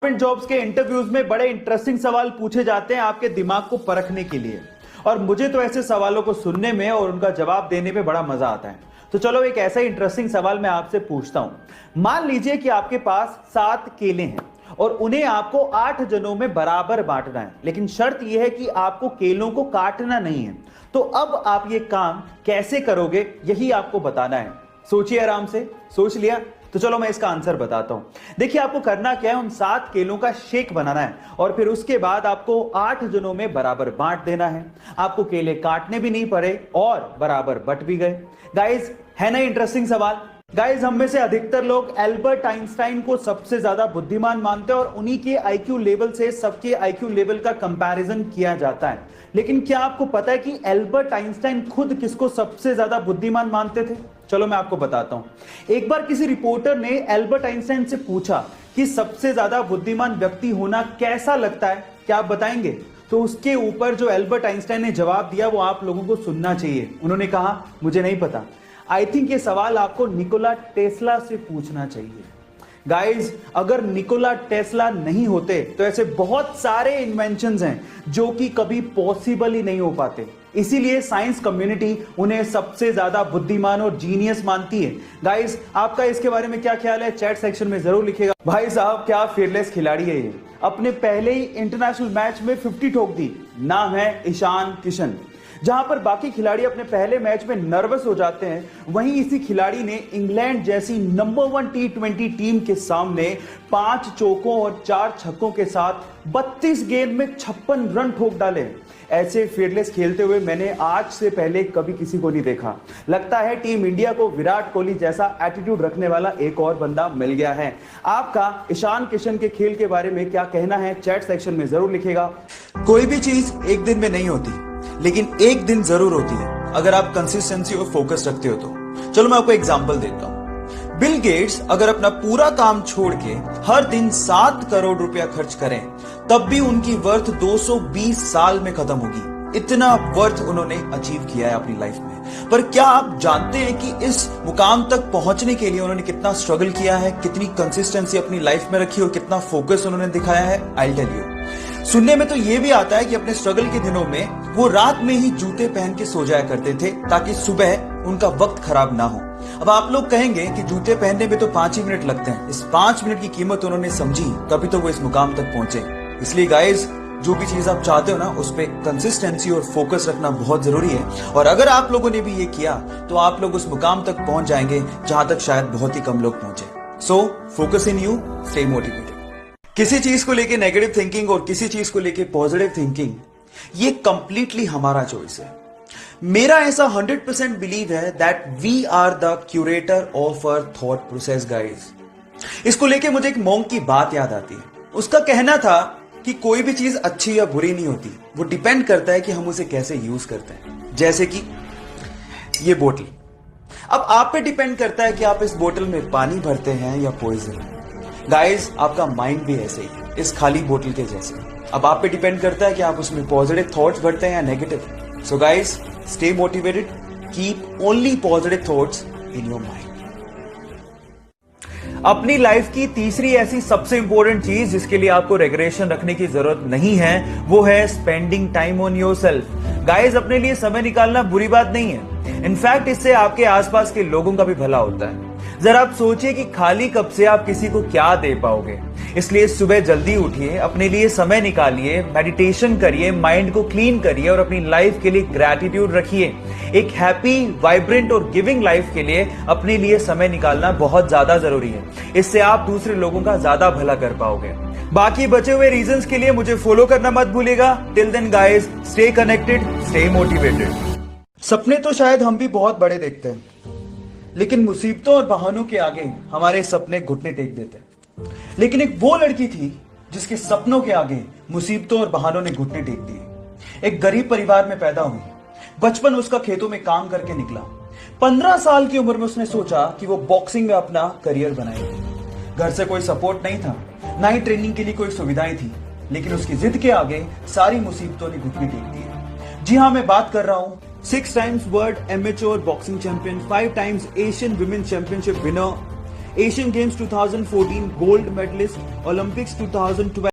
Government jobs के interviews में बड़े इंटरेस्टिंग सवाल पूछे जाते हैं आपके दिमाग को परखने के लिए। और मुझे तो ऐसे सवालों को सुनने में और उनका जवाब देने में बड़ा मजा आता है। तो चलो एक ऐसा इंटरेस्टिंग सवाल मैं आपसे पूछता हूं। मान लीजिए कि आपके पास 7 केले हैं और उन्हें आपको 8 जनों में बराबर बांटना है, लेकिन शर्त यह है कि आपको केलों को काटना नहीं है। तो अब आप ये काम कैसे करोगे, यही आपको बताना है। सोचिए, आराम से सोच लिया? तो चलो मैं इसका आंसर बताता हूं। देखिए, आपको करना क्या है, उन 7 केलों का शेक बनाना है और फिर उसके बाद आपको 8 जनों में बराबर बांट देना है। आपको केले काटने भी नहीं पड़े और बराबर बट भी गए। गाइस, है ना इंटरेस्टिंग सवाल? गाइस, हम में से अधिकतर लोग एल्बर्ट आइंस्टाइन को सबसे ज्यादा बुद्धिमान मानते हैं और उन्हीं के आईक्यू लेवल से सबके आईक्यू लेवल का कंपैरिजन किया जाता है। लेकिन क्या आपको पता है कि एल्बर्ट आइंस्टाइन खुद किसको सबसे ज्यादा बुद्धिमान मानते थे? चलो मैं आपको बताता हूं। एक बार किसी रिपोर्टर ने एल्बर्ट आइंस्टाइन से पूछा कि सबसे ज्यादा बुद्धिमान व्यक्ति होना कैसा लगता है, क्या आप बताएंगे? तो उसके ऊपर जो एल्बर्ट आइंस्टाइन ने जवाब दिया वो आप लोगों को सुनना चाहिए। उन्होंने कहा, मुझे नहीं पता, आई थिंक ये सवाल आपको निकोला टेस्ला से पूछना चाहिए। गाइज, अगर निकोला टेस्ला नहीं होते तो ऐसे बहुत सारे इन्वेंशंस हैं जो कि कभी पॉसिबल ही नहीं हो पाते। इसीलिए साइंस कम्युनिटी उन्हें सबसे ज्यादा बुद्धिमान और जीनियस मानती है। गाइज, आपका इसके बारे में क्या ख्याल है? चैट सेक्शन में जरूर लिखिएगा। भाई साहब, क्या फीयरलेस खिलाड़ी है ये। अपने पहले ही इंटरनेशनल मैच में 50 ठोक दी। नाम है ईशान किशन। जहां पर बाकी खिलाड़ी अपने पहले मैच में नर्वस हो जाते हैं, वहीं इसी खिलाड़ी ने इंग्लैंड जैसी नंबर 1 T20 टीम के सामने 5 चौकों और 4 छक्कों के साथ 32 गेंद में 56 रन ठोक डाले। ऐसे फीयरलेस खेलते हुए मैंने आज से पहले कभी किसी को नहीं देखा। लगता है टीम इंडिया को विराट कोहली जैसा एटीट्यूड रखने वाला एक और बंदा मिल गया है। आपका ईशान किशन के खेल के बारे में क्या कहना है? चैट सेक्शन में जरूर लिखेगा। कोई भी चीज एक दिन में नहीं होती, लेकिन एक दिन जरूर होती है अगर आप कंसिस्टेंसी और फोकस रखते हो तो। चलो मैं आपको एग्जांपल देता हूं। बिल गेट्स अगर अपना पूरा काम छोड़ के हर दिन 7 करोड़ रुपया खर्च करें, तब भी उनकी वर्थ 220 साल में खत्म होगी। इतना वर्थ उन्होंने अचीव किया है अपनी लाइफ में। पर क्या आप जानते हैं कि इस मुकाम तक पहुंचने के लिए उन्होंने कितना स्ट्रगल किया है, कितनी कंसिस्टेंसी अपनी लाइफ में रखी और कितना फोकस उन्होंने दिखाया है? I tell you. सुनने में तो यह भी आता है कि अपने स्ट्रगल के दिनों में वो रात में ही जूते पहन के सो जाया करते थे ताकि सुबह उनका वक्त खराब ना हो। अब आप लोग कहेंगे कि जूते पहनने में तो 5 ही मिनट लगते हैं। इस 5 मिनट की कीमत उन्होंने समझी, तभी तो वो इस मुकाम तक पहुंचे। इसलिए गाइज, जो भी चीज आप चाहते हो ना, उस पर कंसिस्टेंसी और फोकस रखना बहुत जरूरी है। और अगर आप लोगों ने भी ये किया तो आप लोग उस मुकाम तक पहुंच जाएंगे जहां तक शायद बहुत ही कम लोग पहुंचे। So focus in you, stay motivated. किसी चीज को लेके नेगेटिव थिंकिंग और किसी चीज को लेके पॉजिटिव थिंकिंग, ये कंप्लीटली हमारा चॉइस है। मेरा ऐसा 100% बिलीव है that we are the curator of our thought process guys. इसको लेके मुझे एक मॉन्क की बात याद आती है। उसका कहना था कि कोई भी चीज अच्छी या बुरी नहीं होती, वो डिपेंड करता है कि हम उसे कैसे यूज करते हैं। जैसे कि ये बोतल, अब आप पे डिपेंड करता है कि आप इस बोतल में पानी भरते हैं या पॉइजन। गाइस, आपका माइंड भी ऐसे ही, इस खाली बोतल के जैसे। अब आप पे डिपेंड करता है कि आप उसमें पॉजिटिव थॉट्स भरते हैं या negative. So guys, stay motivated, keep only positive thoughts in your mind. अपनी लाइफ की तीसरी ऐसी सबसे इंपॉर्टेंट चीज जिसके लिए आपको रेगुलेशन रखने की जरूरत नहीं है, वो है spending time on yourself. Guys, अपने लिए समय निकालना बुरी बात नहीं है। इनफैक्ट इससे आपके आसपास के लोगों का भी भला होता है। जरा आप सोचिए कि खाली कप से आप किसी को क्या दे पाओगे। इसलिए सुबह जल्दी उठिए, अपने लिए समय निकालिए, मेडिटेशन करिए, माइंड को क्लीन करिए और अपनी लाइफ के लिए ग्रैटिट्यूड रखिए। एक हैप्पी, वाइब्रेंट और गिविंग लाइफ के लिए अपने लिए समय निकालना बहुत ज्यादा जरूरी है। इससे आप दूसरे लोगों का ज्यादा भला कर पाओगे। बाकी बचे हुए रीजंस के लिए मुझे फॉलो करना मत भूलिएगा। Till then guys, stay connected, stay motivated. सपने तो शायद हम भी बहुत बड़े देखते हैं, लेकिन मुसीबतों और बहानों के आगे हमारे सपने घुटने टेक देते हैं। लेकिन एक वो लड़की थी जिसके सपनों के आगे मुसीबतों और बहानों ने घुटने टेक दिए। एक गरीब परिवार में पैदा हुई। बचपन उसका खेतों में काम करके निकला। 15 साल की उम्र में उसने सोचा कि वो बॉक्सिंग में अपना करियर बनाएगी। घर से कोई सपोर्ट नहीं था, ना ही ट्रेनिंग के लिए कोई सुविधाएं थी, लेकिन उसकी जिद के आगे सारी मुसीबतों ने घुटने टेक दिए। जी हाँ, मैं बात कर रहा हूं 6 times world amateur boxing champion, 5 times Asian women championship winner, Asian games 2014 gold medallist, Olympics 2012